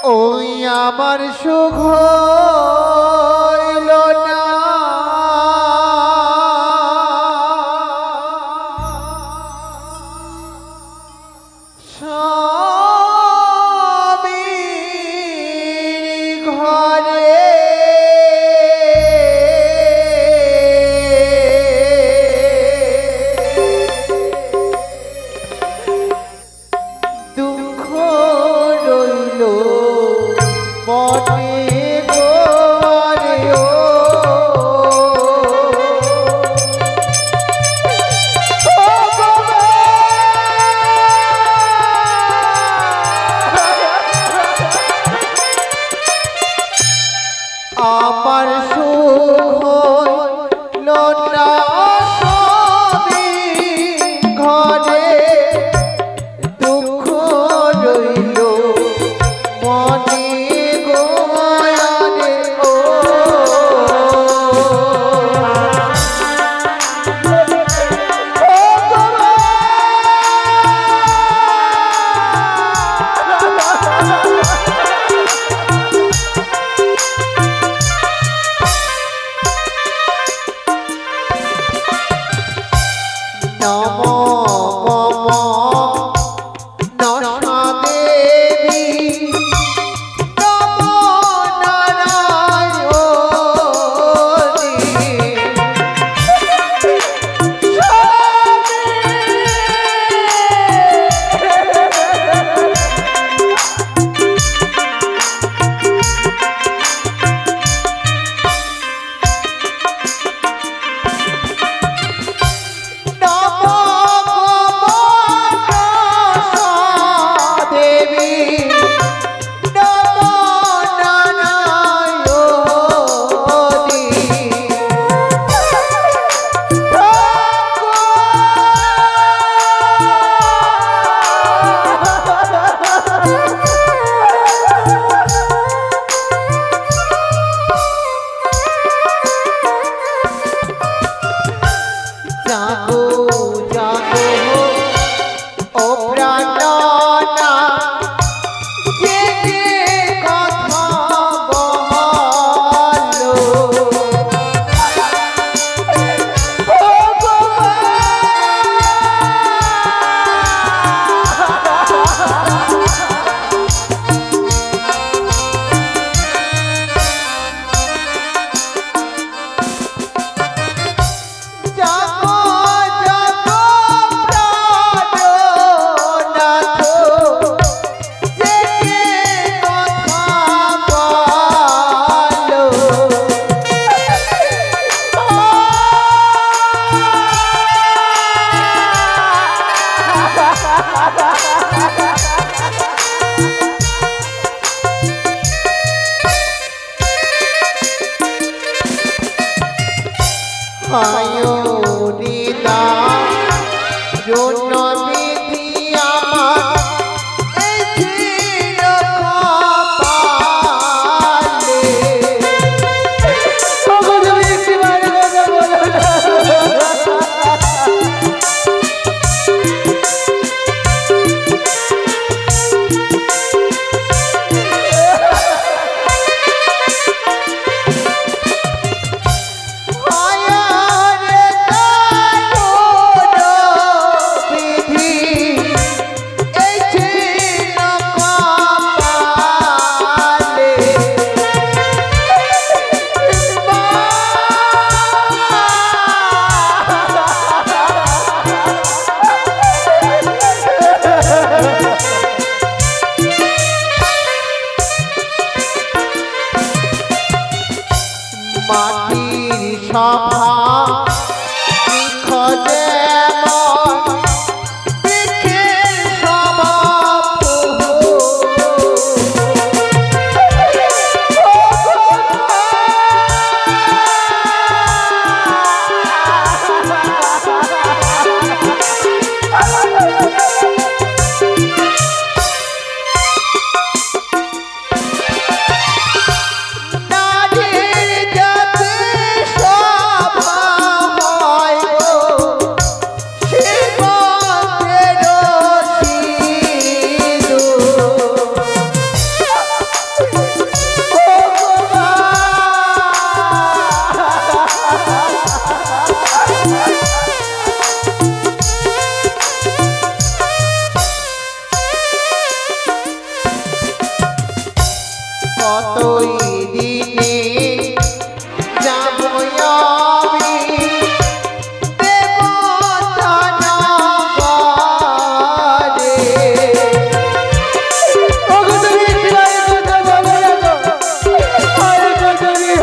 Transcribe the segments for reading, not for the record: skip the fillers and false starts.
ওই আমার সুখ হইল না স্বামীর ঘরে দুঃখ রইল মনে গোরে ও আমার সুখ হইল না স্বামীর ঘরে দুঃখ রইল মনে গোয়ারে ও নমো নমো দেবী নমো নারায়ণী জাগো জাগো ও প্রাণনা জেগে কথা বলো জাগো জাগো প্রাণনাথ জেগে কথা বলো হায়রিদা জনবিধি আমার এই চির কপালে তুমি একবার কথা বলো মাটির সভা বৃক্ষ যেমন বৃক্ষের সভা নারীর জাতি সব কতই দিনে যাব আমি দেবতানগরে। ওগো তুমি শিবায় কথা বলো না গো, আর কত দিন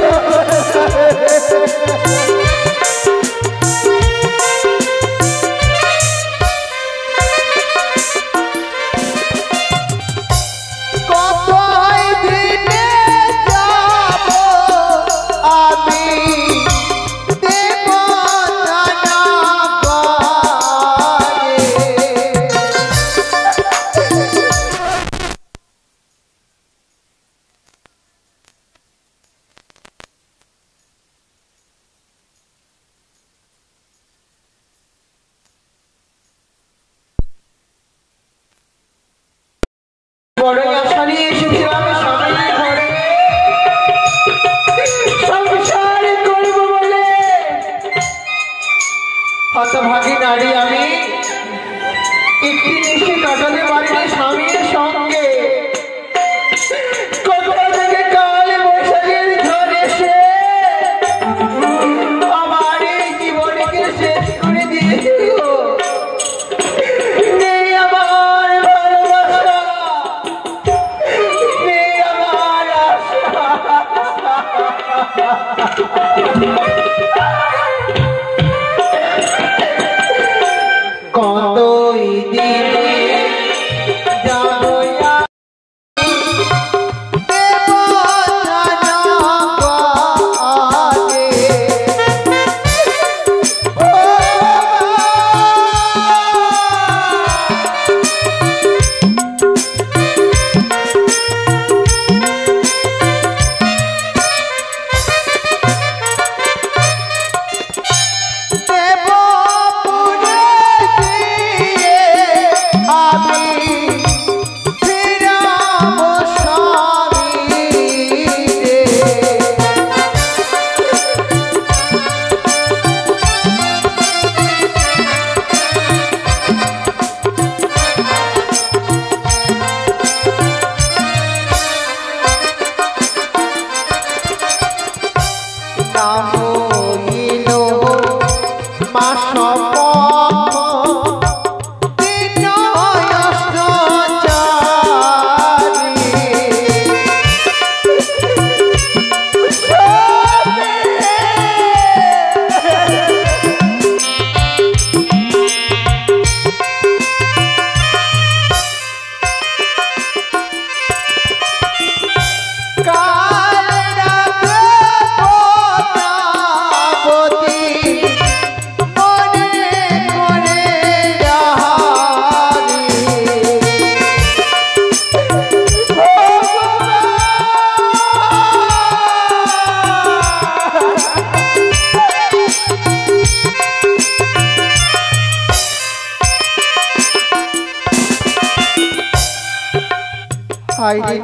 বড়ই আশা নিয়ে এসেছিলাম স্বামীর ঘরে সংসার করব বলে। হতভাগী নারী আমি একটি নিশি কাটাতে পারিনি স্বামীর সঙ্গে। কোথা থেকে কাল বৈশাখের ঝড় এসে আমার এই জীবনকে শেষ করে দিয়েছে। নেই আমার ভালোবাসা, কতই দিনে যাব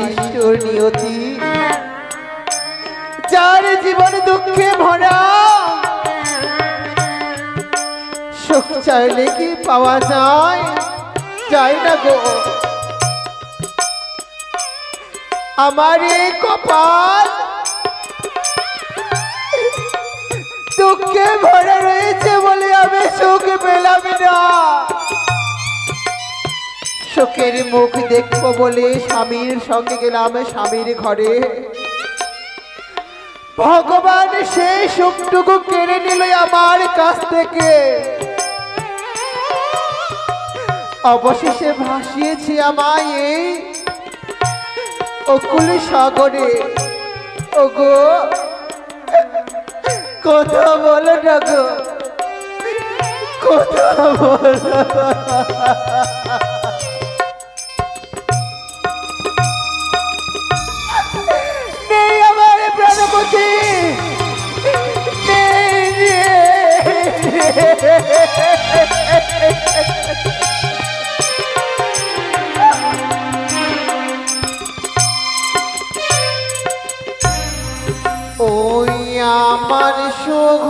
নিষ্ঠুর নিয়তি, যার জীবন দুঃখে ভরা। সুখ চাইলে কি পাওয়া যায়? যায় না গো। আমার এই কপাল দুঃখে ভরা রয়েছে বলে আমি সুখ পেলাম না। সুখের মুখ দেখবো বলে স্বামীর সঙ্গে গেলাম স্বামীর ঘরে। ভগবান সেই সুখটুকু কেড়ে নিল আমার কাছ থেকে। অবশেষে ভাসিয়েছি আমায় এই অকুল সাগরে। ওগো কথা বলো না গো, কথা বলো। নেই আমার প্রাণপতি, ওই আমার সুখ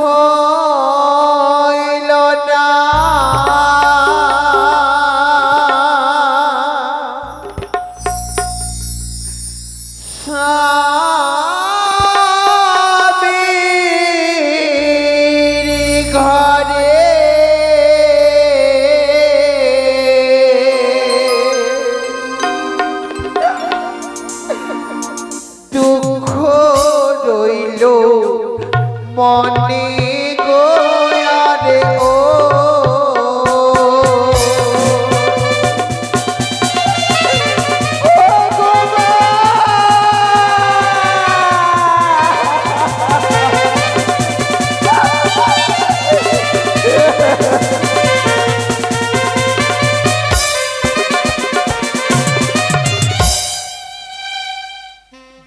হইল না। স্বামীর ঘরে দুঃখ রইল মনে গো আরে ও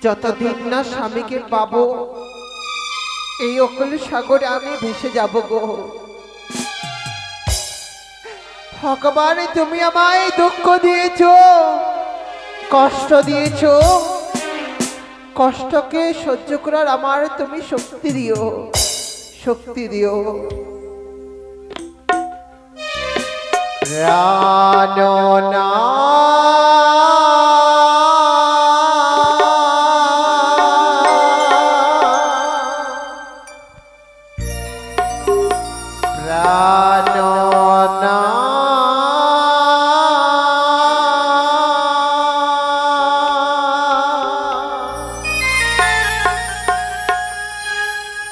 যতদিন না স্বামীকে পাবো এই অকল সাগরে আমি ভেসে যাব গো। ভগবান তুমি আমায় দুঃখ দিয়েছো, কষ্ট দিয়েছো, কষ্টকে সহ্য করার আমার তুমি শক্তি দিও, শক্তি দিও। প্রাণনা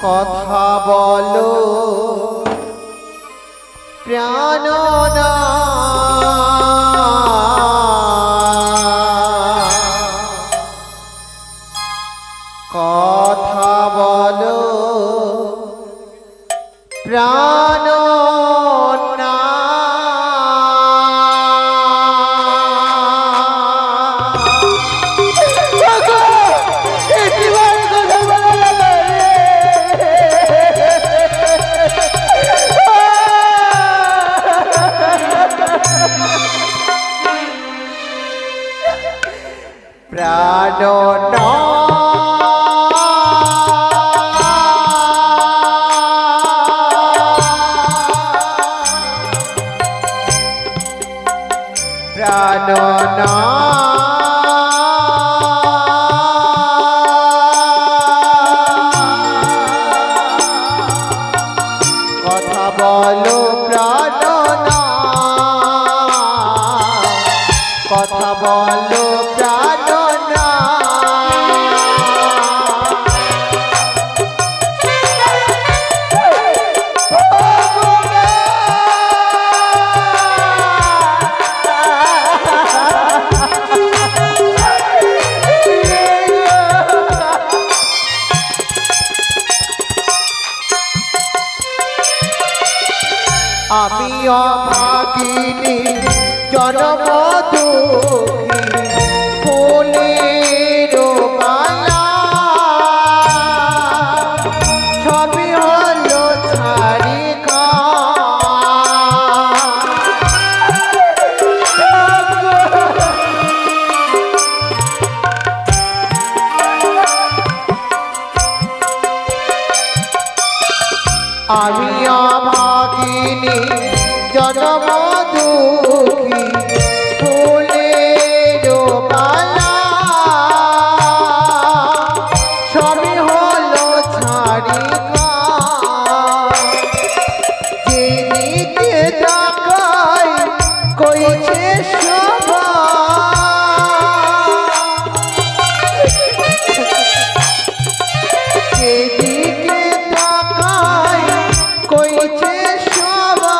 কথা বলো প্রাণনা কথা বলো প্রাণনা প্রাণনা প্রাণনা কথা বলো প্রাণনা কথা বলো প্রাণনা আমি অভাগিনী জনম দুঃখী ফুলের মালা সবই হলো ছাড়িকা আমি অভাগিনী জনম দুঃখী ফুলের মালা সবই হলো ছাড়িকা যেদিকে তাকাই কইছে শোভা যেদিকে তাকাই কইছে শোভা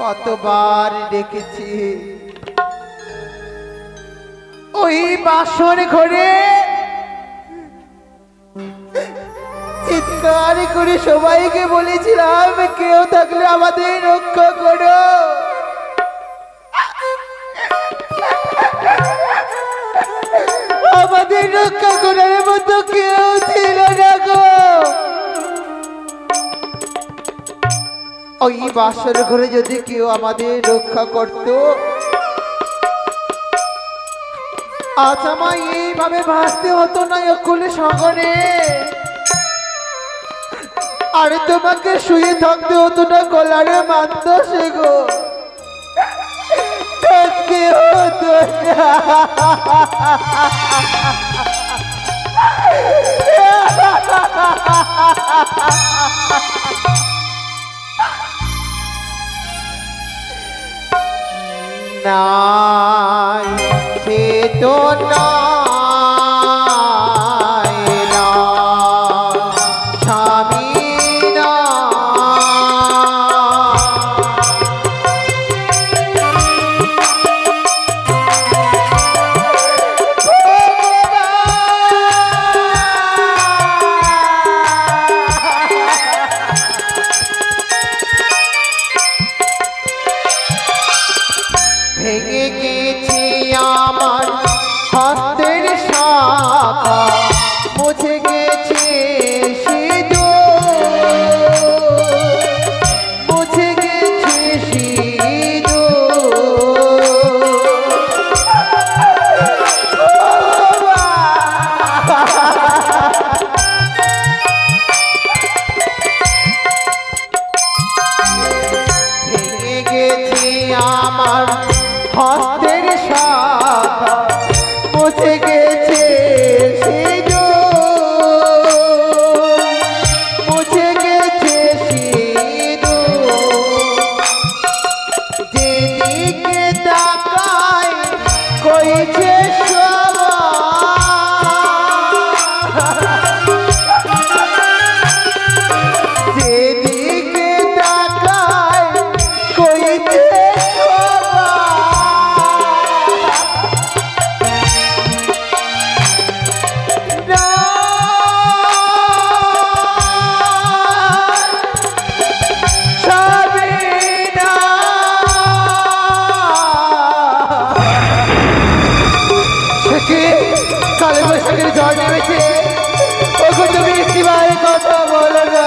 কতবার ডেকেছি ওই বাসর ঘরে চিৎকার করে সবাইকে বলেছিলাম কেউ থাকলে আমাদের রক্ষা কেউ ছিল না গো। ওই বাসর ঘরে যদি কেউ আমাদের রক্ষা করত, আজ আমায় এইভাবে ভাসতে হতো না অকুল সাগরে, আর তোমাকে শুয়ে থাকতে হতো না গলারে মাদ্রাসে গো। কেউ হতো না। নাই সে তো নাই না স্বামী না। ভেঙে গেছে আমার হস্তের শাখা, মুছে গেছে সিঁদুর, মুছে গেছে ভেঙে গেছে আমার হস্তের শাখা, মুছে গেছে সিঁদুর, মুছে গেছে সিঁদুর। যেদিকে তাকাই কইছে যেদিকে তাকাই কইছে কালে বৈশাখের ঝড় নেমেছে। ওকে তুমি একটিবার কথা বলো না।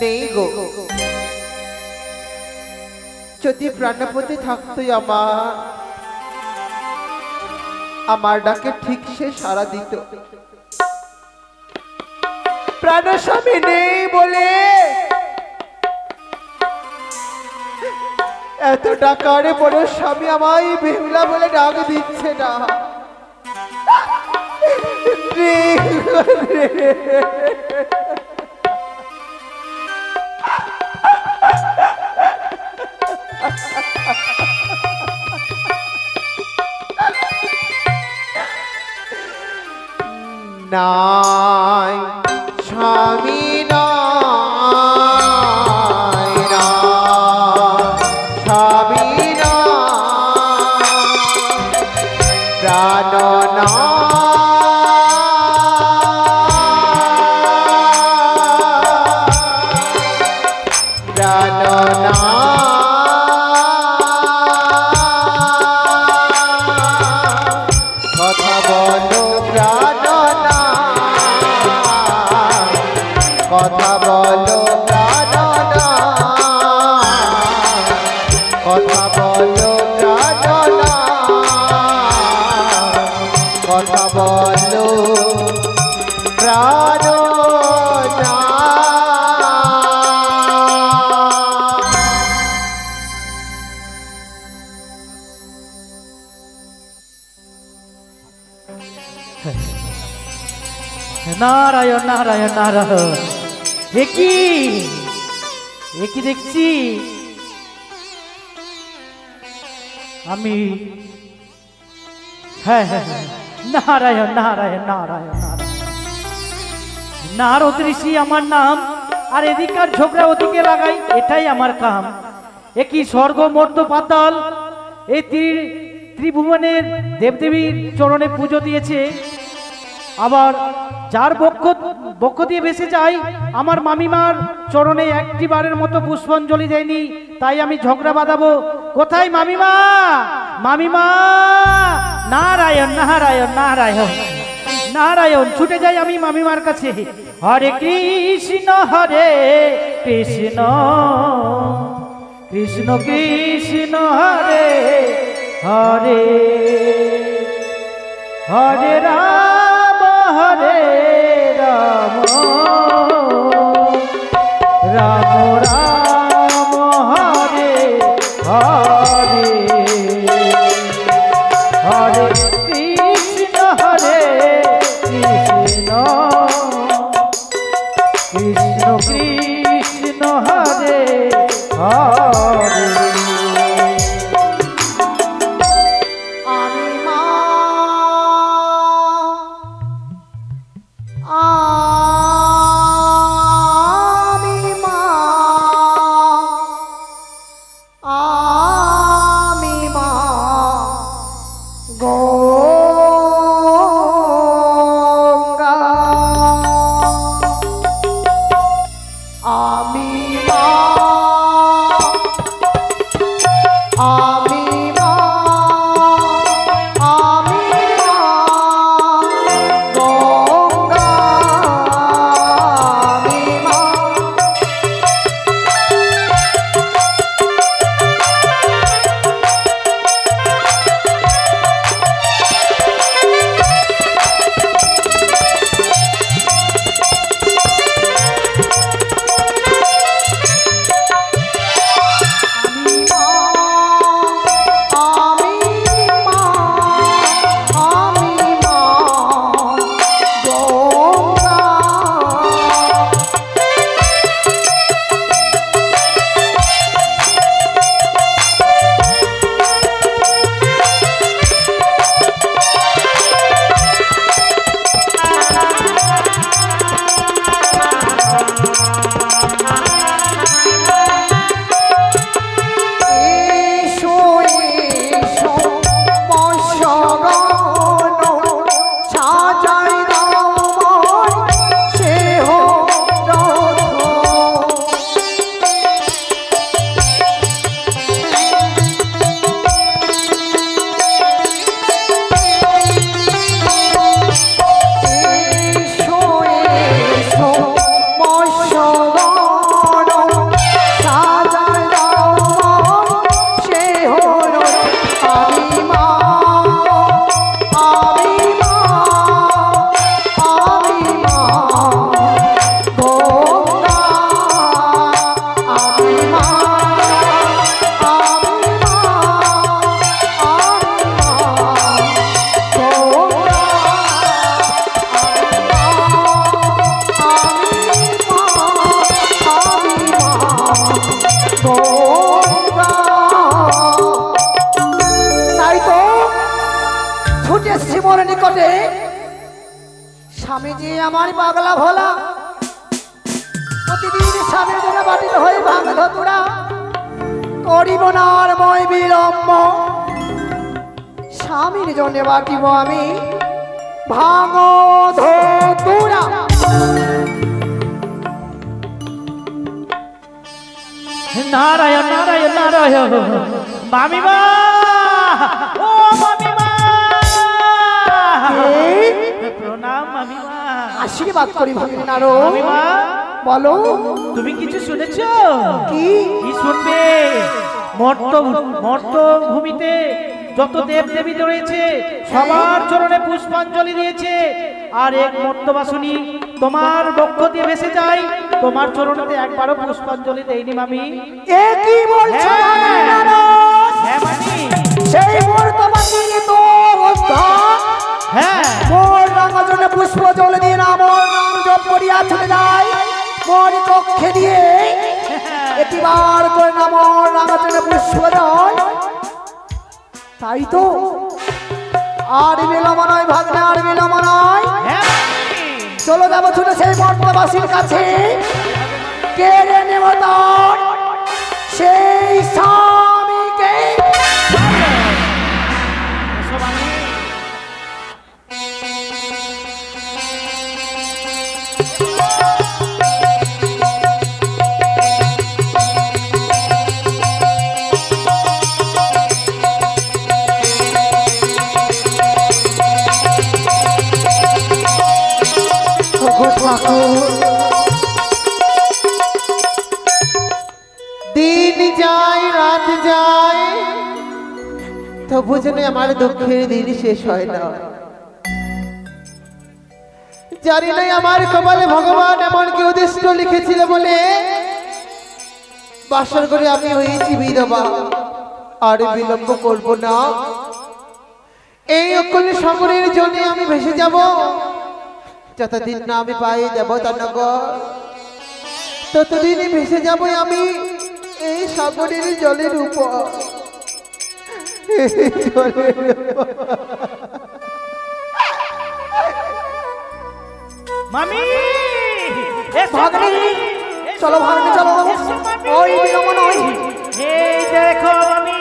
নেই গো, যদি প্রাণপতি থাকতো আমার ডাকে ঠিক সে সাড়া দিত। প্রাণ স্বামী নেই বলে এত টাকারে পরে স্বামী আমায় বেহুলা বলে ডাক দিচ্ছে না। নাই স্বামী নাই না স্বামী না প্রাণ না প্রাণ না কথা বলো প্রাণ না কথা বলো প্রাণ না কথা বলো প্রাণ না কথা বলো প্রাণ না। নারায়ণ নারায়ণ নারায়ণ। একই দেখছি আমি। হ্যাঁ হ্যাঁ নারায়ণ নারায়ণ নারায়ণ নারায়ণ। নারদ ঋষি আমার নাম, আর এদিকার ঝগড়া ওদিকে লাগাই, এটাই আমার কাম। একই স্বর্গ মর্ত পাতাল এই ত্রিভুবনের দেবদেবীর চরণে পুজো দিয়েছে। আবার যার বক্ষ বক্ষ দিয়ে ভেসে যাই, আমার মামিমার চরণে একটি বারের মতো পুষ্পাঞ্জলি দেয়নি, তাই আমি ঝগড়া বাঁধাবো। কোথায় মামিমা? মামিমা! নারায়ণ নারায়ণ নারায়ণ নারায়ণ। ছুটে যাই আমি মামিমার কাছে। হরে কৃষ্ণ কৃষ্ণ কৃষ্ণ কৃষ্ণ হরে হরে, হরে রাম রাম রাম হরে হরে, হরে কৃষ্ণ কৃষ্ণ কৃষ্ণ কৃষ্ণ হরে হরে। আমি মা স্বামীজি আমার পাগলা ভোলা, প্রতিদিন স্বামীর জন্য বাটিত হয়ে ভাঙ ধতুরা, করিব না আর মই বিলম্ব, স্বামীর জন্য বাটিব আমি ভাঙ ধতুরা। নারায়ণ নারায়ণ নারায়ণ। মামিমা, ও মামিমা, প্রণাম মামিমা। আশীর্বাদ করি ভাবি নারো। মামিমা বলো, তুমি কিছু শুনেছো? কি শুনবে? মর্ত ভূমিতে যত দেব দেবী রয়েছে সবার চরণে পুষ্পাঞ্জলি দিয়েছে, আর এক মর্তবাসিনী তোমার বক্ষ দিয়ে ভেসে যায়, তোমার চরণেতে একবারও পুষ্পাঞ্জলি দেয়নি মামি। এ কি বলছো? হ্যাঁ মামি, সেই মর্তবাসিনী তো হ্যাঁ মোর রাঙা জন্য পুষ্প জল দিয়ে না মোর নাম জপ করিয়া চলে যায়, মোর কক্ষে দিয়ে একবার করে না মোর রাঙা জন্য পুষ্প জল। তাই তো আর বিলম্ব নয় ভাগ্নে, আর বিলম্ব নয়, চলো যাবো ছুটে সেই মর্তবাসীর কাছে, কেড়ে নেব তার সেই স্বামীকে। ঠাকুর দিন যায় রাত যায় তবু যেন আমার দুঃখের দিন শেষ হয় না। জানি না আমার কপালে ভগবান এমন কি উদ্দেশ্য লিখেছিল বলে বাসর করে আমি হয়েছি বিধবা। আর বিলম্ব করব না, এই অকল সাগরের জন্য আমি ভেসে যাব। যতদিন না আমি পাই দেবতানগর ততদিনই ভেসে যাব আমি এই সাগরের জলের উপর। মামি ভাগ্নি চলো ভাগ্নি চলো, ওই বিলম্ব নয়। এই দেখো মামি,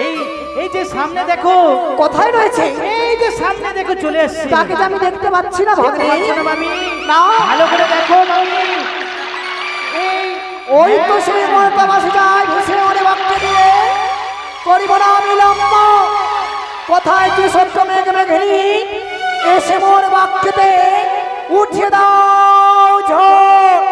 এই এই যে সামনে দেখো, কোথায় রয়েছে? এই যে সামনে দেখো চলে এসেছে। তাকে যে আমি দেখতে পাচ্ছি না ভাগ্নি। পাচ্ছ না মামি? না, ভালো করে দেখো মামি। এই ওই তো সেই মরতা মাসে যায় ভেসে অনেক বাক্যে দিয়ে করিব না বিলম্ব। কোথায় তুই সত্য মেঘ মেঘনি এসে মোর বাক্যতে উঠিয়ে দাও ঝড়।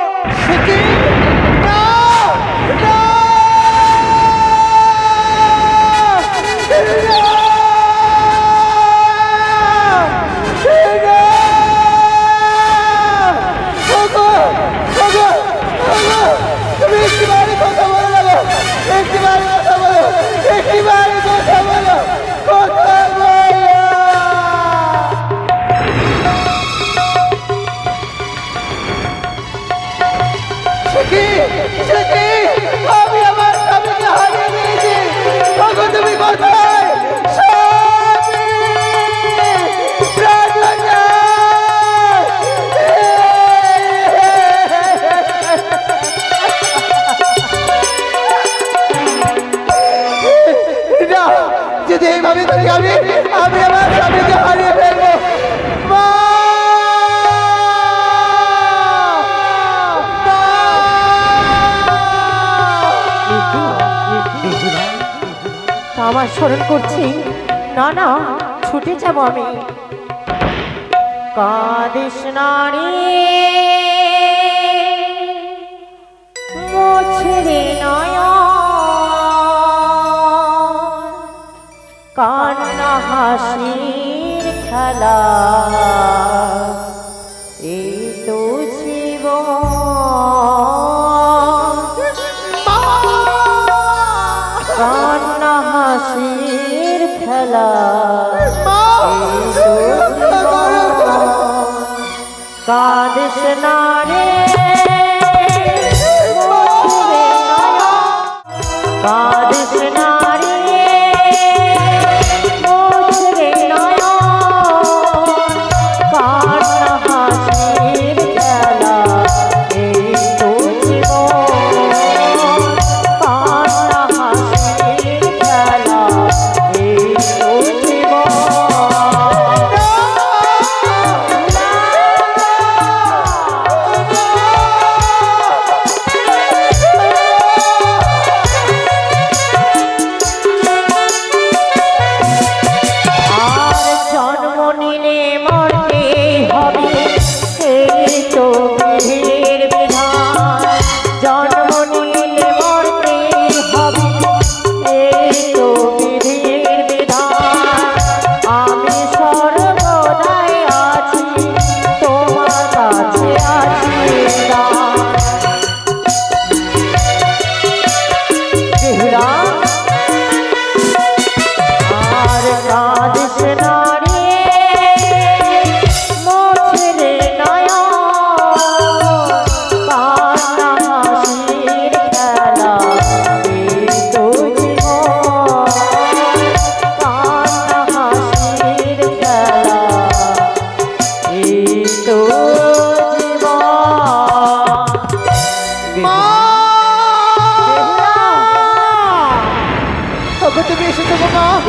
আমি আমার স্বামীকে হারিয়ে দিয়েছি। তুমি কোথায়? যদি এইভাবে থাকি আমি আমার স্বামীকে হারিয়ে ফেলবো। আমার স্মরণ করছি, না না ছুটে যাব আমি। কাঁদিস নারী মোছরে নয়ন, কান্না হাসির খেলা এই তো জীবন। কান্না হাসির খেলা কাঁদিস না রে কাঁদিস না রে মোছরে নয়ন, কান্না হাসির খেলা এই তো জীবন। কান্না হাসির খেলা এই তো জীবন।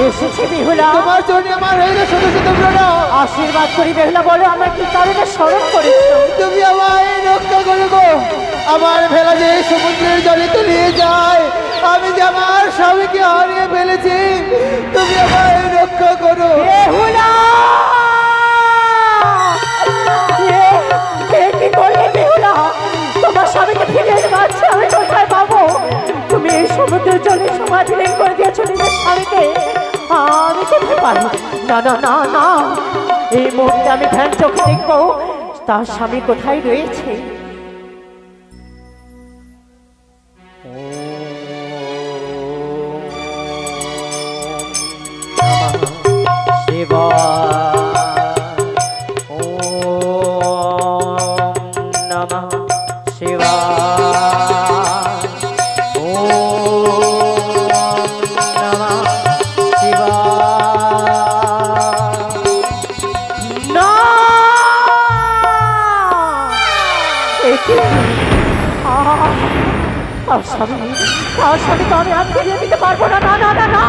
এসেছে বেহুলা, তোমার জন্য আমার হইলো শত শত প্রণাম। আশীর্বাদ করি বেহুলা, বলো আমার কি কারণে স্মরণ করেছো? তুমি আমায় রক্ষা করো গো। আমার ভেলা যে সমুদ্রের জলে তলিয়ে যায়, আমি যে আমার স্বামীকে হারিয়ে ফেলেছি, তুমি আমায় রক্ষা করো। বেহুলা স্বামীকে ফিরিয়ে দেবো আচ্ছা আমি কোথায় পাবো? তুমি এই সমুদ্রের জলে সমাধি লীন করে দিয়েছো নিজের স্বামীকে, আমি কোথায় পাবো? না না না না, এই মুহূর্তে আমি ধ্যান চোখে দেখবো তার স্বামী কোথায় রয়েছে। শিবা নমঃ শিবা নমঃ শিবা না তার স্বামী তো আমি আর ফিরিয়ে দিতে পারবো না, না না না না,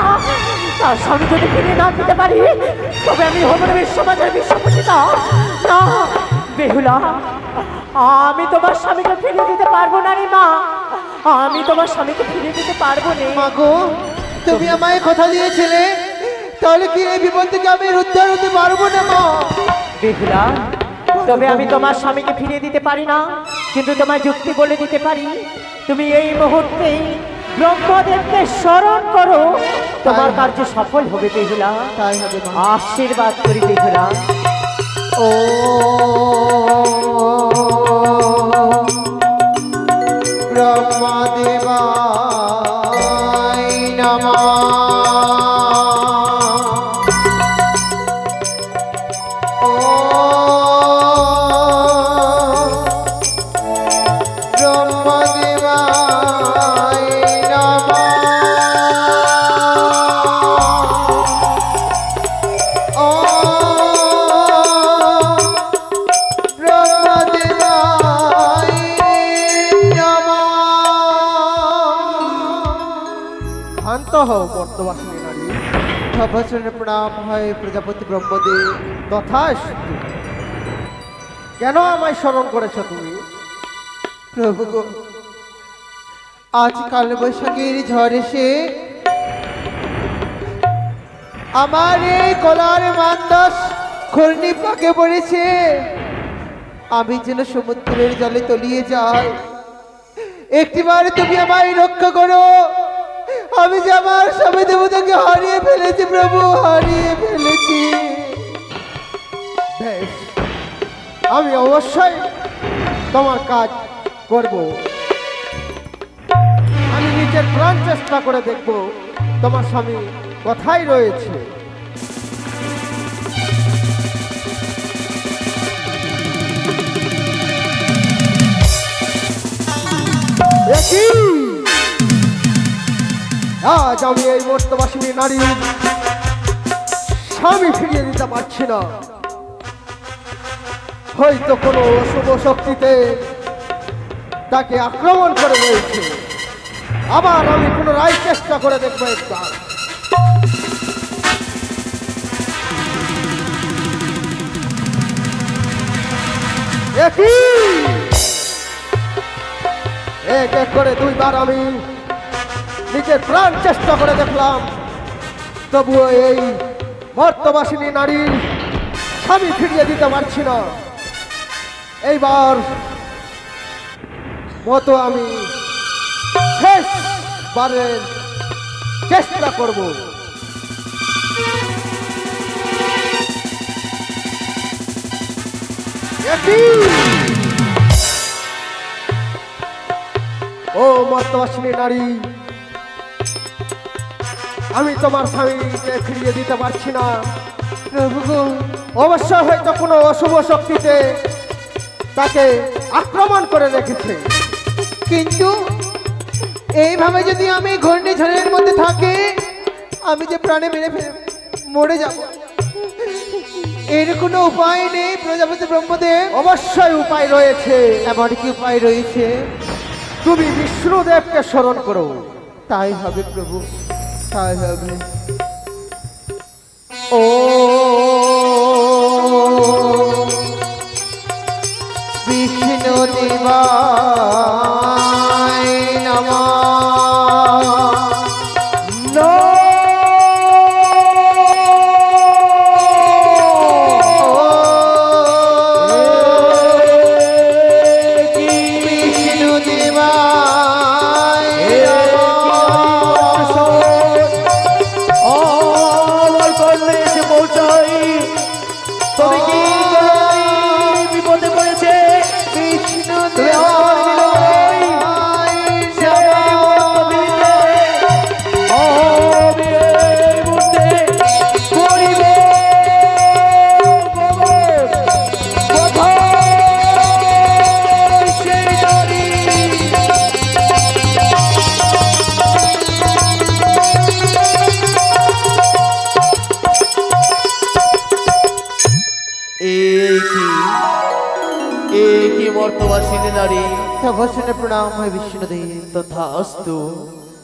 তার স্বামী যদি ফিরিয়ে না দিতে পারি তবে আমি হব না বিশ্ববাজার বিশ্বপতিতা। না বেহুলা, আমি তোমার স্বামীকে ফিরিয়ে দিতে পারবো না রে মা, আমি তোমার স্বামীকে ফিরিয়ে দিতে পারবো না। মাগো তুমি আমায় কথা দিয়েছিলে, তাহলে কি এই বিপদ থেকে আমি উদ্ধার হতে পারবো না মা? বেহুলা, তবে আমি তোমার স্বামীকে ফিরিয়ে দিতে পারি না, কিন্তু তোমার যুক্তি বলে দিতে পারি। তুমি এই মুহূর্তে ব্রহ্মদেবকে স্মরণ করো, তোমার কার্য সফল হবে বেহুলা। তাই হবে মা। আশীর্বাদ করি বেহুলা। ও ব্রহ্মদেবায় নমঃ। ও ব্রহ্মদেবায় নমঃ। ও ব্রহ্মদেবায় নমঃ। শান্ত হও বর্তমানে নারী। সভ্যচরণে প্রণাম হয় প্রজাপতি ব্রহ্মদেব। তথাস্তু। কেন আমায় স্মরণ করেছ তুমি? প্রভু গো, আজ কাল বৈশাখীর ঝড় এসে আমার এই কলার মান্দাস ঘূর্ণি পাকে পড়েছে, আমি যেন সমুদ্রের জলে তলিয়ে যাই। একটিবার তুমি আমায় রক্ষা করো, আমি যে আমার স্বামী দেবতাকে হারিয়ে ফেলেছি প্রভু, হারিয়ে ফেলেছি। বেশ, আমি অবশ্যই তোমার কাজ করব। আমি নিজের প্রাণ চেষ্টা করে দেখব তোমার স্বামী কোথায় রয়েছে। দেখি আজ আমি এই মর্তবাসিনী নারীর স্বামী ফিরিয়ে দিতে পারছি না। হয়তো কোনো অশুভ শক্তিতে তাকে আক্রমণ করে রয়েছে। আবার আমি পুনরায় চেষ্টা করে দেখবো একবার। একই এক এক করে দুইবার আমি নিজের প্রাণ চেষ্টা করে দেখলাম, তবুও এই মর্তবাসিনী নারীর স্বামী ফিরিয়ে দিতে পারছি না। এইবার মতো আমি শেষবারের চেষ্টা করব। ও মর্তবাসিনী নারী, আমি তোমার স্বামীকে ফিরিয়ে দিতে পারছি না। প্রভু গো, অবশ্যই হয়তো কোনো অশুভ শক্তিতে তাকে আক্রমণ করে রেখেছে। কিন্তু এইভাবে যদি আমি ঘূর্ণিঝড়ের মধ্যে থাকি, আমি যে প্রাণে মরে যাব। এর কোনো উপায় নেই প্রজাপতি ব্রহ্মদেব? অবশ্যই উপায় রয়েছে। এমন কি উপায় রয়েছে? তুমি বিষ্ণুদেবকে স্মরণ করো। তাই হবে প্রভু, তাই হবে। ও বিষ্ণু দেবায় নমঃ। বিষ্ণু এ কি মর্তবাসিনী নারী, তব শুনে প্রণাম হয় বিষ্ণুদেব। তথাস্তু।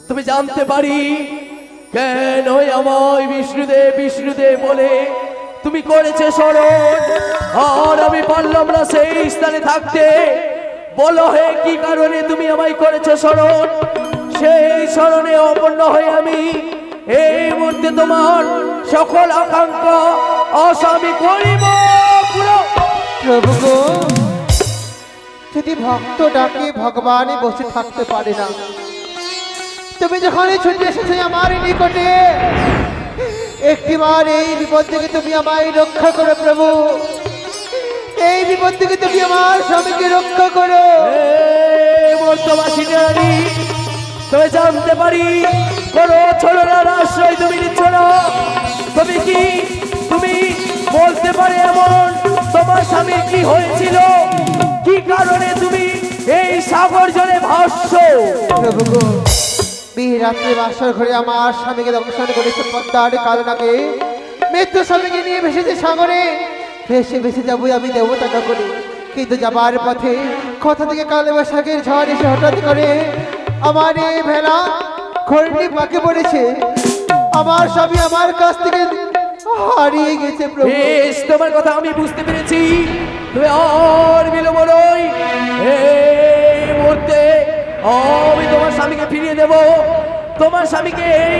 তুমি জানতে পারি কেন আমায় বিষ্ণুদেব বিষ্ণুদেব বলে তুমি করেছে স্মরণ, আর আমি পারলাম না সেই স্থানে থাকতে। বলো হে কি কারণে তুমি আমায় করেছে স্মরণ? সেই স্মরণে অপন্ন হয়ে আমি এই মুহূর্তে তোমার সকল আকাঙ্ক্ষা আশা করিব পুরো। প্রভু গো, যদি ভক্ত ডাকে ভগবানই বসে থাকতে পারে না। তুমি যখনই ছুটে এসেছো আমার নিকটে, একটিবার এই বিপদ থেকে তুমি আমায় রক্ষা করো প্রভু। এই বিপদ থেকে তুমি আমার স্বামীকে রক্ষা করো। বর্তমাসী নারী, তুমি জানতে পারি কোন ছলনার আশ্রয় তুমি নিচ্ছ না। তুমি বলতে পারে এমন তোমার স্বামীর কি হয়েছিল, কি কারণে তুমি এই সাগর জলে ভাসছো? প্রভু গো, বিয়ে রাত্রে বাসর ঘরে আমার স্বামীকে দংশন করেছে পদ্মার কালনাকে। মৃত্যু স্বামীকে নিয়ে ভেসেছে সাগরে। ভেসে ভেসে যাবো আমি দেবতা নগরে, কিন্তু যাবার পথে কোথা থেকে কালে বৈশাখের ঝড় এসে হঠাৎ করে আমার এই ভেলা ঘরটি পাকে পড়েছে। আমার স্বামী আমার কাছ থেকে হারিয়ে গেছে প্রভু। বেশ, তোমার কথা আমি বুঝতে পেরেছি। তুমি আর বিলম্ব নয়, এই মুহূর্তে আমি তোমার স্বামীকে ফিরিয়ে দেব। তোমার স্বামীকে এই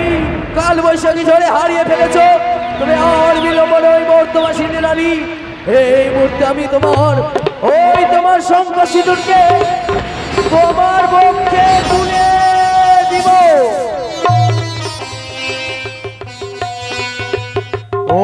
কাল বৈশাখী ঝড়ে হারিয়ে ফেলেছো। তুমি আর বিলম্ব নয় বর্তমাসিনী নারী, এই মুহূর্তে আমি তোমার শঙ্খ সিঁদুরকে তোমার বক্ষে তুলে দিব। ও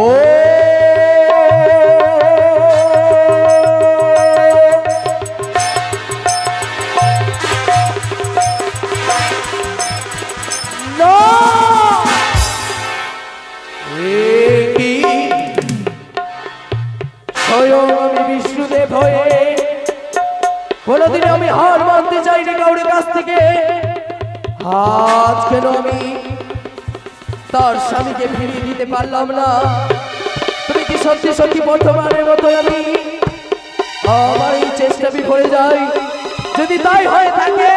স্বয়ং আমি বিষ্ণুদেব হয়ে কোনদিন আমি হার মানতে চাইনি কাউরে কাছ থেকে। আজ কেন আমি তার স্বামীকে ফিরিয়ে দিতে পারলাম না? তুমি কি সত্যি সত্যি প্রথমবারের মতো আমি আমার এই চেষ্টা বিফলে যাই? যদি তাই হয়ে থাকে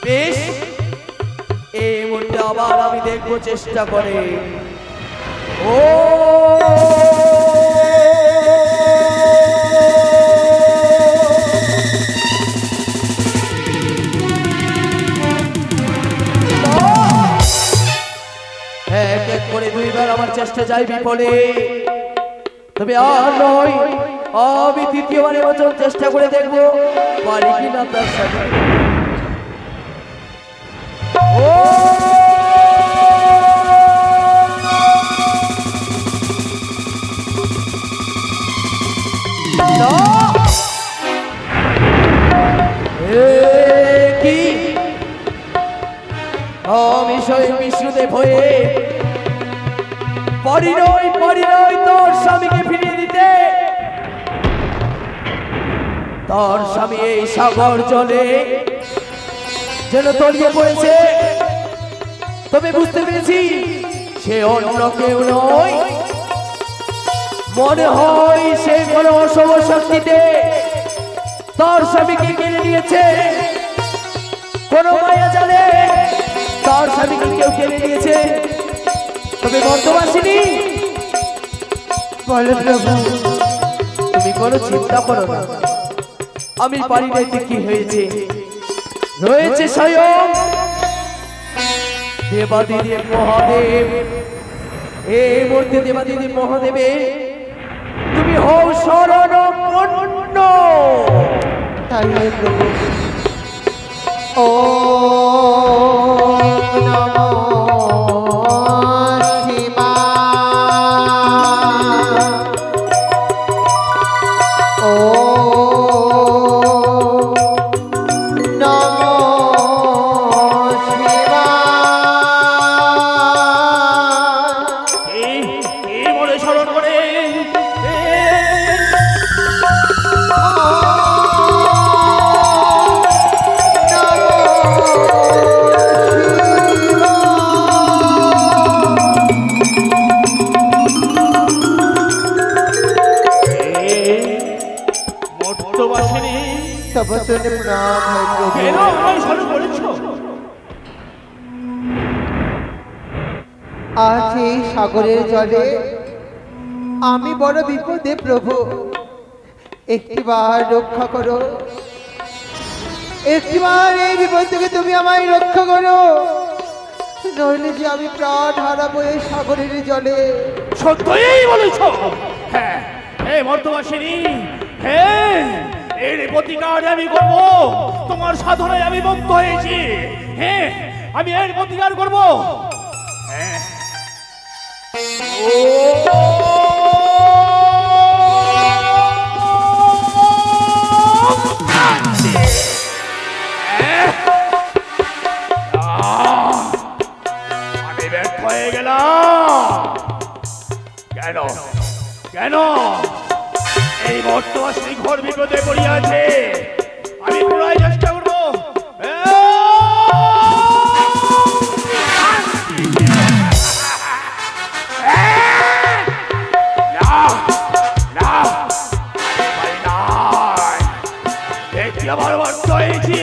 বেশ, এই মুহূর্তে আবার আমি দেখবো চেষ্টা করে। ও এক এক করে দুইবার আমার চেষ্টা যাই বিফলে। তবে আর নয়, আমি তৃতীয়বারের মতন চেষ্টা করে দেখবো পারি কিনা তার সাথে। ও কি আমি স্বয়ং বিষ্ণুদেব হয়ে পারি নয় তোর স্বামীকে ফিরিয়ে দিতে। তোর স্বামী এই সাগর জলে যেন তলিয়ে পড়েছে। তবে বুঝতে পেরেছি সে অন্য কেউ নয়, মনে হয় সে কোনো অশুভ শক্তিতে তোর স্বামীকে কেড়ে নিয়েছে। কোন মায়া জানে তোর স্বামীকে কেউ কেড়ে নিয়েছে। তবে বর্তমাসিনী, বলে প্রভু, তুমি কোনো চিন্তা করো না, আমি পারি নাইতে কি হয়েছে। রয়েছে স্বয়ং দেবাদিদেব মহাদেব। এই মুহূর্তে দেবাদিদেব মহাদেবে তুমি হও শরণাপন্ন। তাই হয় প্রভু। ও নমো শিবায়। ও নমো শিবায়। এই বলে স্মরণ করে নমো তব চরণে প্রণাম হয় প্রভু। কেন আমায় স্মরণ করেছ? আজ এই সাগরের জলে আমি বড় বিপদে প্রভু, একটিবার রক্ষা করো, একটিবার এই বিপদ থেকে তুমি আমায় রক্ষা করো, নইলে যে আমি প্রাণ হারাবো এই সাগরের জলে। সত্যই বলেছ? হ্যাঁ, হে মর্তবাসিনী, হ্যাঁ, এর প্রতিকার আমি করব। তোমার সাধনায় আমি মুক্ত হয়েছি। হ্যাঁ, আমি এর প্রতিকার করব। হ্যাঁ। আমি ব্যর্থ হয়ে গেলাম। কেন কেন এই বর্তমানে ঘর বিপদে পড়িয়াছে? আমি পুরাই চেষ্টা করবো। আবার ব্যর্থ হয়েছি।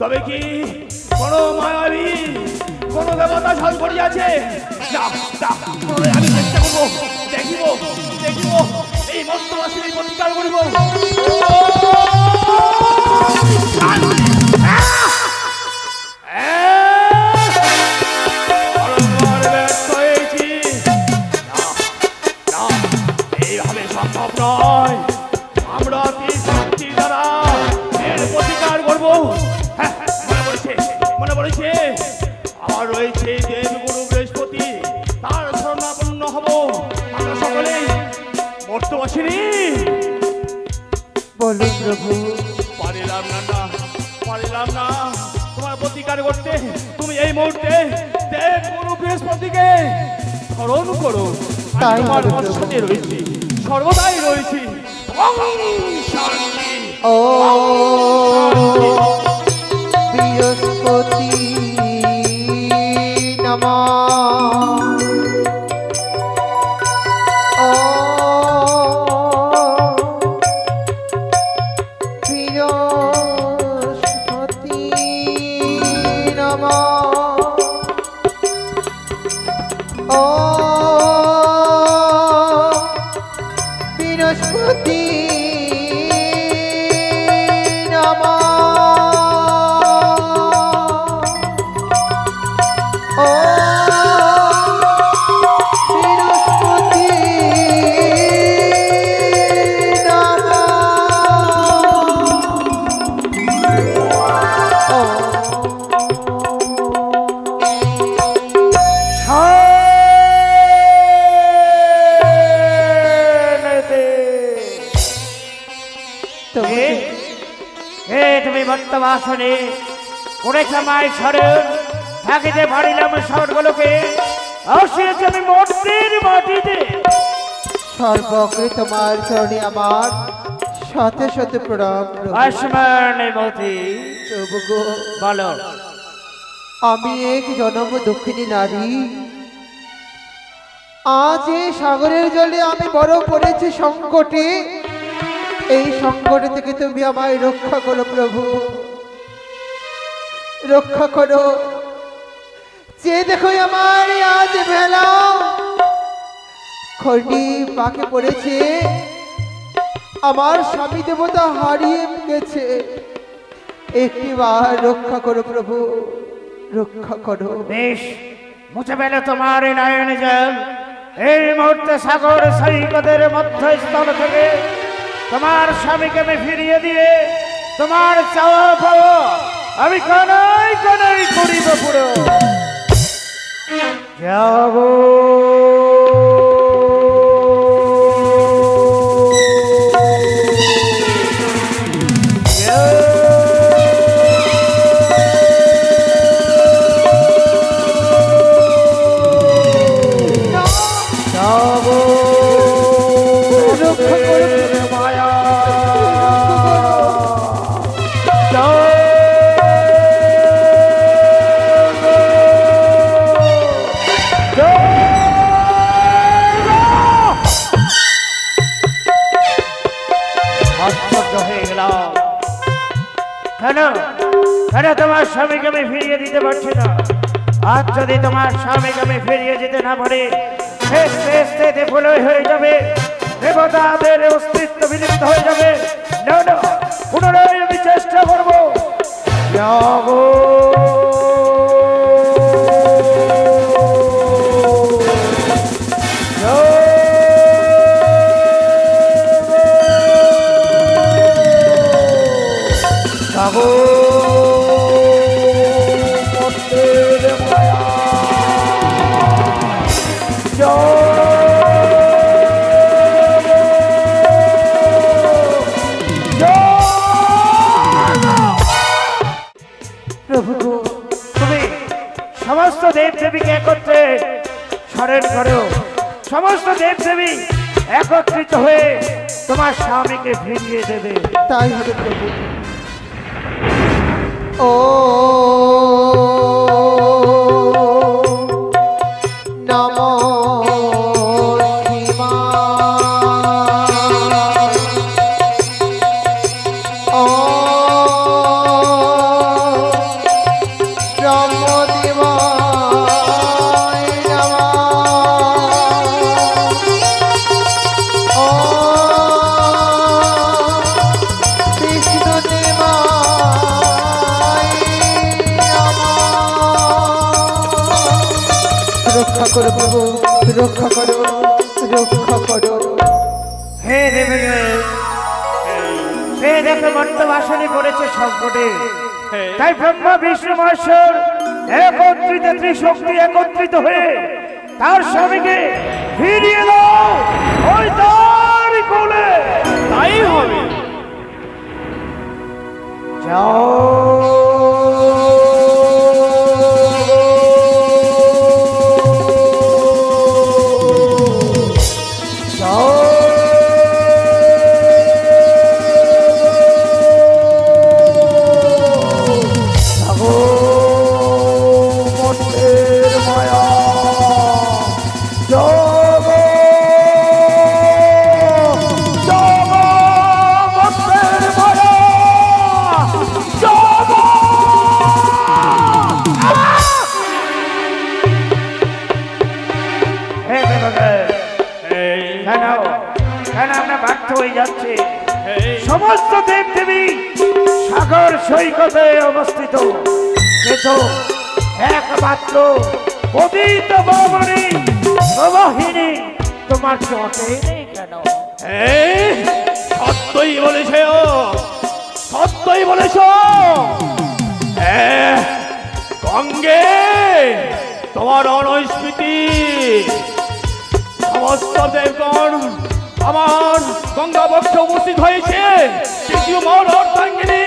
তবে কি কোনো মায়াবী কোনো দেবতা সাজ করিয়াছে? না, আমি চেষ্টা করবো, দেখিব এই মর্তবাসীর প্রতিকার করিব। ব্যর্থ হয়েছি। না, এইভাবে সম্ভব নয়। আমরা শক্তির দ্বারা এর প্রতিকার করবো। মনে পড়েছে আমার রয়েছে দেবগুরু বৃহস্পতি, তার শরণাপন্ন হব আমরা সকলেই। মর্তবাসিনী, বলুন প্রভু। পারিলাম না তোমার প্রতিকার করতে। তুমি এই মুহূর্তে দেবগুরু বৃহস্পতিকে স্মরণ করো। তাই তোমার হবে আমার প্রভু। সাথে রয়েছি, সর্বদাই রয়েছি। শান্তি। ও বৃহস্পতি নমঃ। ও বৃহস্পতি নমঃ। ও বৃহস্পতি তুমি বর্তমানে করেছ মায়ের স্মরণ, থাকিতে পারিলাম স্বর্গলোকে, আসিয়াছি আমি মর্তের মাটিতে। সর্বগ্রে তোমার চরণে আমার শত শত প্রণাম প্রভু। আসমানে মতি প্রভু গো, বলো। আমি এক জনম দক্ষিণী নারী, আজ এই সাগরের জলে আমি বড় পড়েছি সংকটে। এই সংকট থেকে তুমি আমায় রক্ষা করো প্রভু, রক্ষা করো। যে দেখো আমার আজ বেলা খড়ি পাকে পড়েছে, আমার স্বামী দেবতা হারিয়ে গেছে। একটিবার রক্ষা করো প্রভু, রক্ষা করো। বেশ, মুছে ফেলো তোমার এই নয়ন জল। এই মুহূর্তে সাগর সৈকতের মধ্যস্থল থেকে তোমার স্বামীকে আমি ফিরিয়ে দিয়ে তোমার চাওয়া পাবো আমি কানাই কানাই করিব পুরো। যাবো আরে তোমার স্বামীকে আমি ফিরিয়ে দিতে পারছি না। আজ যদি তোমার স্বামীকে আমি ফিরিয়ে দিতে না পারি, হয়ে যাবে, দেবতাদের অস্তিত্ব বিলুপ্ত হয়ে যাবে। না না, পুনরায় আমি চেষ্টা করবো। জাগো জাগো মর্তের মায়া, প্রভু গো, তুমি সমস্ত দেব দেবীকে একত্রে স্মরণ করো। সমস্ত দেব দেবী একত্রিত হয়ে তোমার স্বামীকে ফিরিয়ে দেবে। তাই হবে প্রভু। ও নমো শিবায়, ও ব্রহ্মদেবায় নমঃ, ও বিষ্ণুদেবায় নমঃ। রক্ষা করো প্রভু, রক্ষা করো, রক্ষা করো। হে দেবদেব, হে দেখো মর্তবাসনে পড়েছে সংকটে। তাই ব্রহ্মা বিষ্ণু মহেশ্বর একত্রিত, ত্রিশক্তি একত্রিত হয়ে তার স্বামীকে ফিরিয়ে দাও ওই তার কোলে। তাই হবে। যাও আমরা ব্যর্থ হয়ে যাচ্ছি। সমস্ত দেব দেবী সাগর সৈকতে অবস্থিত, কিন্তু একমাত্র পতিত পাবনী প্রবাহিনী তোমার চটে নেই কেন? সত্যই বলেছ, সত্যই বলেছ। গঙ্গে তোমার অনস্মৃতি, সমস্ত দেবগণ আমার গঙ্গা বক্ষে উপস্থিত হয়েছে, কিন্তু মোর অর্ধাঙ্গিনী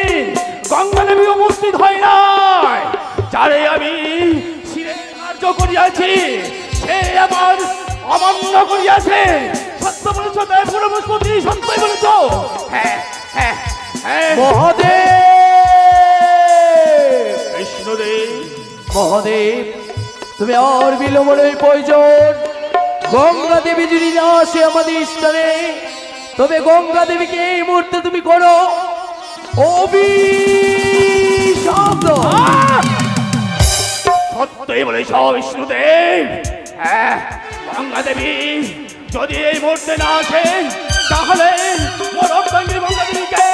গঙ্গা দেবী উপস্থিত হয় নাই। যারে আমি শিরে কার্য করিয়াছি, সে আমার অমান্য করিয়াছে। সত্য বলেছ তাই পুরবস্পতি, সত্যই বলেছ। হ্যাঁ হ্যাঁ হ্যাঁ মহাদেব, বিষ্ণুদেব, মহাদেব, তুমি আর বিলম্বের প্রয়োজন। গঙ্গা দেবী যদি না আসে আমাদের স্থানে, তবে গঙ্গা দেবীকে এই মুহূর্তে তুমি করো অভিশাপ। সত্যই বলেছ বিষ্ণুদেব। হ্যাঁ, গঙ্গা দেবী যদি এই মুহূর্তে না আসে, তাহলে মোর অর্ধাঙ্গিনী গঙ্গা দেবীকে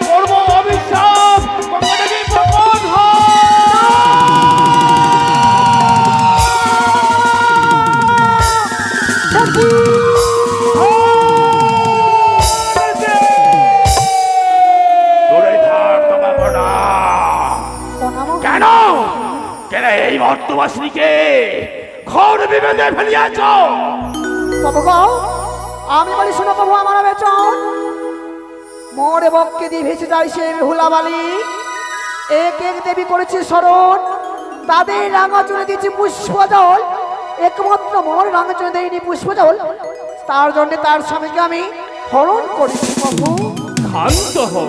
করব অভিশাপ। গঙ্গা দেবী প্রকট হও। কেন কেন এই মর্তবাসীকে ঘর বিভেদে ফেলিয়াছ? বাবু গো, আমি বলি শোনো প্রভু, আমার বেচন মোরে বক্ষে দিয়ে ভেসে যায় সে বেহুলা বালি। এক এক দেবী করেছে স্মরণ, তাদের রাঙা চলে দিয়েছে পুষ্প জল, একমাত্র মোর রাঙা চলে দেয়নি পুষ্প জল। তার জন্য তার স্বামীকে আমি হরণ করেছি প্রভু। ক্ষান্ত হও,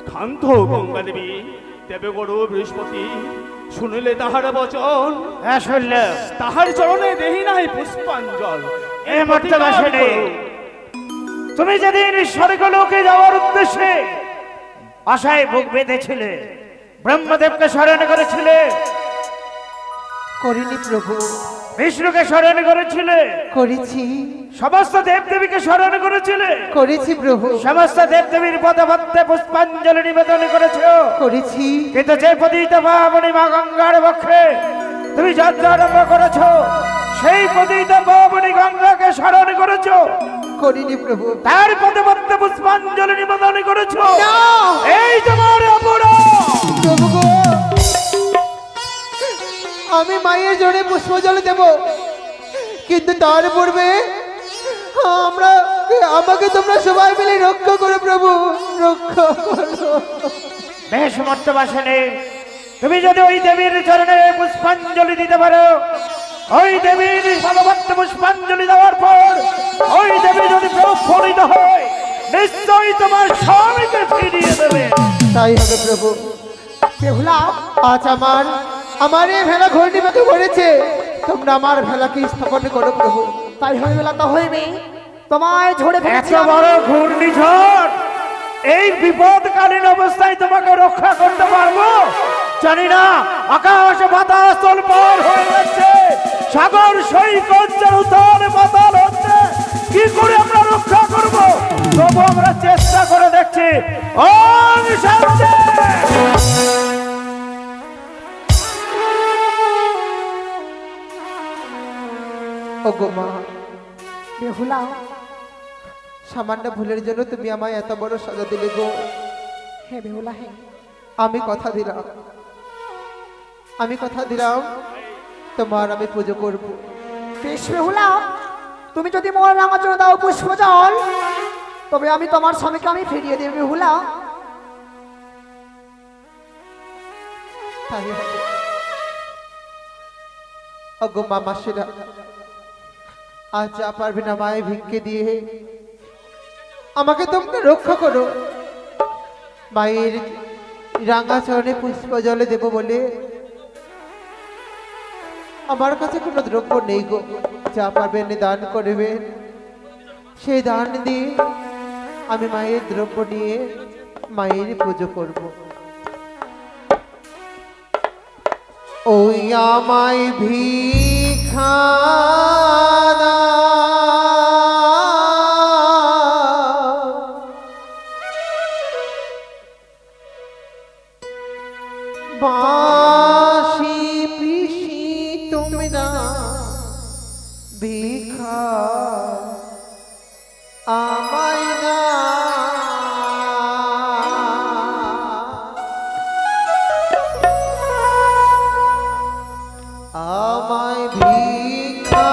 ক্ষান্ত হও গঙ্গা দেবী। দেবগুরু বৃহস্পতি শুনিলে তাহার বচন, হ্যাঁ শুনলে, তাহার চরণে দেহি নাই পুষ্পাঞ্জল। এ মর্তবাসনে তুমি যেদিন স্বর্গলোকে যাওয়ার উদ্দেশ্যে আশায় বুক বেঁধেছিলে, ব্রহ্মদেবকে স্মরণ করেছিলে, করিনি প্রভু। বিষ্ণুকে স্মরণ করেছিলে, করেছি সমস্ত দেবদেবীকে স্মরণ করেছিলে, করেছি প্রভু। সমস্ত দেবদেবীর পদপদ্মে পুষ্পাঞ্জলি নিবেদন করেছো, করেছি কিন্তু যে পতিত পাবনী মা গঙ্গার বক্ষে তুমি যাত্রা আরম্ভ করেছো, সেই পতিত পাবনী গঙ্গাকে স্মরণ করেছো, করিনি প্রভু। তার পদপদ্মে পুষ্পাঞ্জলি নিবেদন করেছো। না! এই তোমার অপরাধ। প্রভু গো, আমি মায়ের জোরে পুষ্পজল দেব, কিন্তু তার পূর্বে আমাকে তোমরা সবাই মিলে রক্ষা করো প্রভু, রক্ষা করো। বেশ মর্তবাসনে তুমি যদি ওই দেবীর চরণে পুষ্পাঞ্জলি দিতে পারো, ওই দেবীর পদপদ্মে পুষ্পাঞ্জলি দেওয়ার পর ওই দেবী যদি প্রফুল্লিত হয়, নিশ্চয়ই তোমার স্বামীকে ফিরিয়ে দেবে। তাই হবে প্রভু। বেহুলা, আজ আমার এই ভেলা ঘূর্ণিপাকে করেছে, তোমরা আমার ভেলাকে স্থাপন করো প্রভু। তাই হবে বেলা তো হইবে। তোমায় ঝরে এত ফেলেছি আমি। বড় ঘূর্ণিঝড়, এই বিপদকালীন অবস্থায় তোমাকে রক্ষা করতে পারবো জানি না। আকাশ বাতাস তোলপাড় হয়ে যাচ্ছে, সাগর সৈকত উত্তাল পাতাল হচ্ছে, কি করে আমরা রক্ষা করব? তবু আমরা চেষ্টা করে দেখছি। ওম শান্তি। ওগো মা, বেহুলা, সামান্য ভুলের জন্য তুমি আমায় এত বড় সাজা দিলে গো। হে বেহুলা হে, আমি কথা দিলাম তোমার আমি পুজো করব। বেশ বেহুলা, তুমি যদি মোর রাঙা চরণে দাও পুষ্প জল, তবে আমি তোমার স্বামীকে আমি ফিরিয়ে দেব বেহুলা। তাই হবে। ওগো মা মাসিরা, আজ যা পারবে না মায়ে ভিক্ষে দিয়ে আমাকে তোমরা রক্ষা করো। মায়ের রাঙা চরণে পুষ্প জলে দেব বলে আমার কাছে কোনো দ্রব্য নেই গো। যা পারবেন দান করবেন, সেই দান দিয়ে আমি মায়ের দ্রব্য নিয়ে মায়ের পুজো করব। ওই আমায় ভিক্ষা বাঁশি পিসি তোমরা ভিক্ষা আমায় না। আমায় ভিক্ষা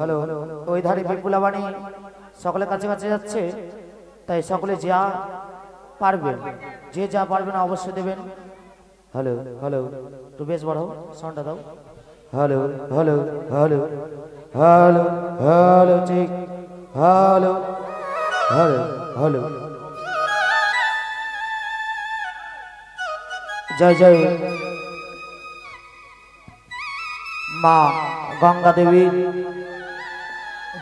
হ্যালো ওই ধারে বিপুলাবাণী সকলের কাছে কাছে যাচ্ছে, তাই সকলে যা পারবেন, যে যা পারবেন অবশ্যই দেবেন। হ্যালো হ্যালো একটু বেশ বড় সাউন্ডটা দাও। Hello hello hello hello hello ঠিক হ্যালো হ্যালো হ্যালো। জয় জয় মা গঙ্গা দেবী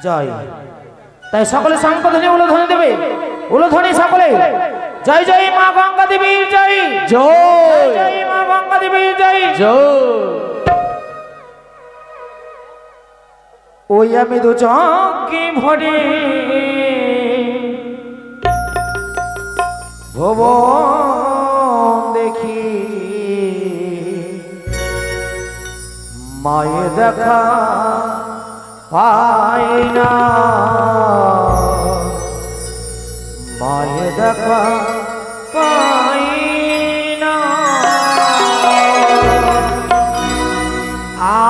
জয়। তাই সকলে শঙ্খধ্বনি উলধ্বনি দেবে, উলধ্বনি সকলে। জয় জয় মা গঙ্গা দেবীর জয়, জয় জয় মা গঙ্গা দেবীর জয়। জয়। ওই আমি দু চকি ভরে ভুবন দেখি, মায়ের দেখা পাই না, মায়ের দেখা পাই না।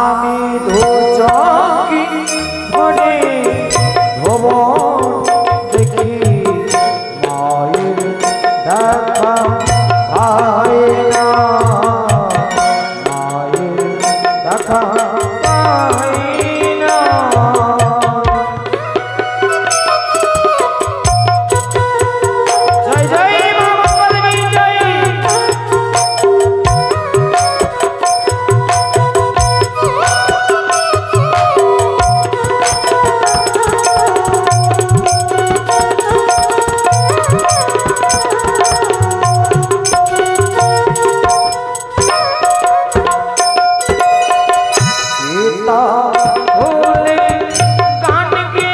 আমি দু চকি ভরে ভুবন দেখি, মায়ের দেখা পাই না, মায়ের দেখা পাই না। জয় জয় মা গঙ্গা দেবী জয়। सीता भोले गान की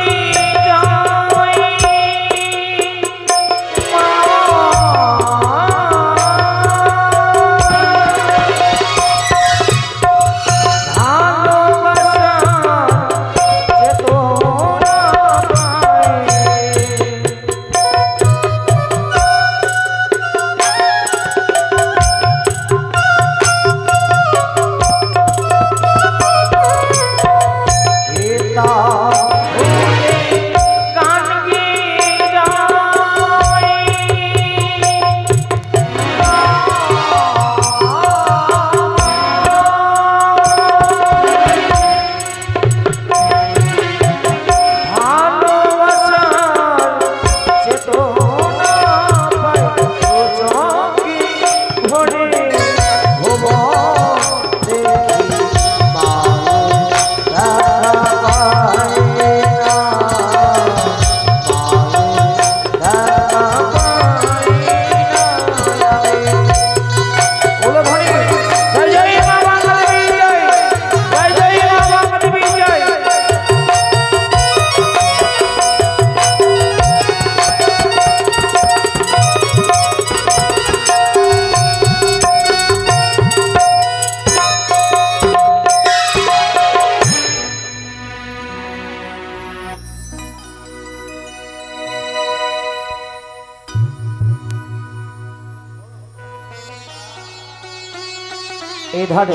এই ধারে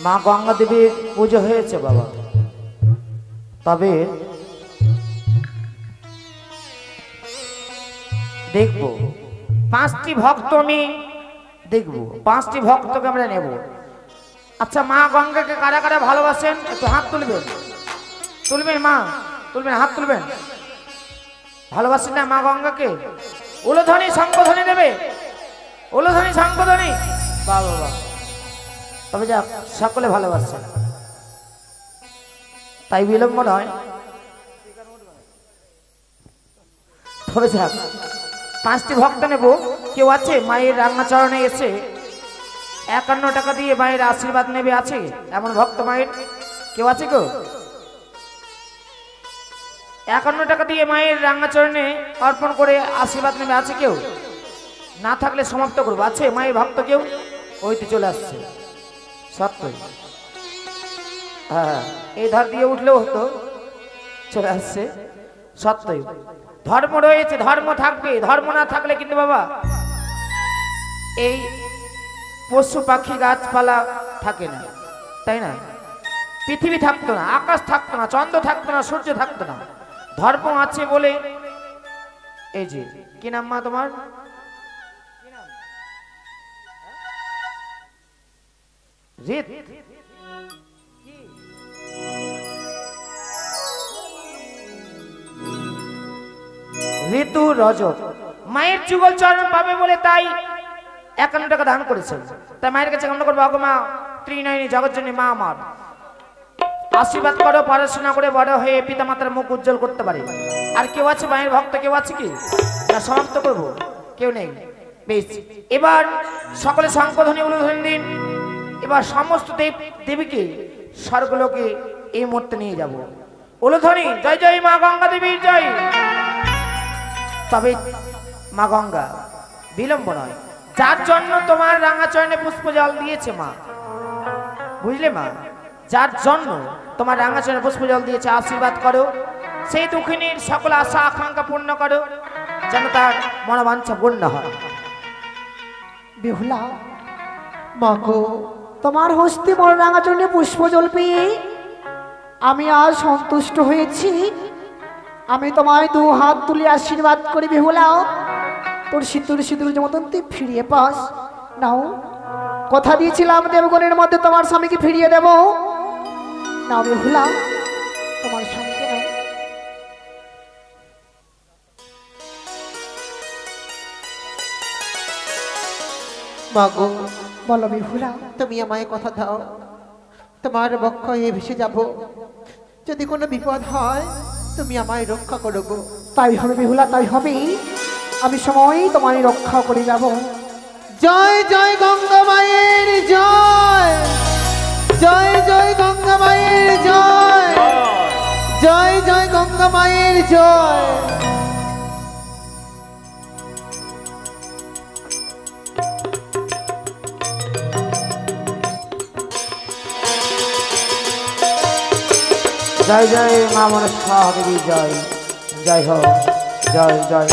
মা গঙ্গা দেবীর পুজো হয়েছে বাবা। তবে দেখবো 5টি ভক্ত আমি দেখবো, 5টি ভক্তকে আমরা নেব। আচ্ছা মা গঙ্গাকে কারা কারা ভালোবাসেন একটু হাত তুলবেন, তুলবেন মা, তুলবেন, হাত তুলবেন। ভালোবাসেন না মা গঙ্গাকে? উলধ্বনি শঙ্খধ্বনি দেবে, উলধ্বনি শঙ্খধ্বনি। বাহ বাবা, তবে যাক সকলে ভালোবাসছে, তাই বিলম্ব নয়। তবে যাক 5টি ভক্ত নেব। কেউ আছে মায়ের রান্নাচরণে এসে 51 টাকা দিয়ে মায়ের আশীর্বাদ নেবে? আছে এমন ভক্ত মায়ের? কেউ আছে গো? 51 টাকা দিয়ে মায়ের রান্নাচরণে অর্পণ করে আশীর্বাদ নেবে? আছে কেউ? না থাকলে সমাপ্ত করবো। আছে মায়ের ভক্ত কেউ? ওইতে চলে আসছে সত্যই। হ্যাঁ এই ধার দিয়ে উঠলেও হতো, চলে আসছে সত্যই। ধর্ম রয়েছে, ধর্ম থাকবে, ধর্ম না থাকলে কিন্তু বাবা এই পশু পাখি গাছপালা থাকে না, তাই না? পৃথিবী থাকতো না, আকাশ থাকতো না, চন্দ্র থাকতো না, সূর্য থাকতো না। ধর্ম আছে বলে এই যে কি নাম মা তোমার? ঋত। ঋতু রজত মায়ের যুগল চরণ পাবে বলে তাই 51 টাকা দান করেছে। তাই মায়ের কাছে কামনা করবো, অগো মা ত্রিনয়নী জগৎজননী মা আমার আশীর্বাদ করো, পড়াশোনা করে বড় হয়ে পিতা মাতার মুখ উজ্জ্বল করতে পারে। আর কেউ আছে মায়ের ভক্ত? কেউ আছে কি? না সমাপ্ত করবো? কেউ নেই। বেশ, এবার সকলে শঙ্খধ্বনি উলুধ্বনি দিন। এবার সমস্ত দেব দেবীকে স্বর্গলোকে এই মুহূর্তে নিয়ে যাব। উলুধ্বনি, জয় জয় মা গঙ্গা দেবীর জয়। তবে মা গঙ্গা বিলম্ব নয়, যার জন্য তোমার রাঙাচরণে পুষ্প জল দিয়েছে মা, বুঝলে মা, যার জন্য তোমার রাঙাচরণে পুষ্প জল দিয়েছে, আশীর্বাদ করো, সেই দুঃখিনীর সকল আশা আকাঙ্ক্ষা পূর্ণ করো, যেন তার মনোবাঞ্ছা পূর্ণ হয়। বেহুলা, মাগো তোমার হস্তে মোর রাঙাচরণে পুষ্প জল পেয়ে আমি আজ সন্তুষ্ট হয়েছি। আমি তোমায় 2 হাত তুলে আশীর্বাদ করি বেহুলা, তোর সিঁদুর সিঁদুর মতন তুই ফিরিয়ে পাস। নাও, কথা দিয়েছিলাম দেবগণের মধ্যে তোমার স্বামীকে ফিরিয়ে দেব। নাও বেহুলা, তোমার স্বামীকে নাও। মাগো বলো বেহুলা। তুমি আমায় কথা দাও, তোমার বক্ষ হয়ে ভেসে যাব। যদি কোনো বিপদ হয় তুমি আমায় রক্ষা করো গো। তাই হবে বেহুলা, তাই হবে। আমি সময় তোমায় রক্ষা করে যাব। জয় জয় গঙ্গা মায়ের জয়, জয় জয় গঙ্গা মায়ের জয়, জয় জয় গঙ্গা মায়ের জয়। জয় জয় মা মনসা দেবী জয়, জয় হোক, জয় জয়।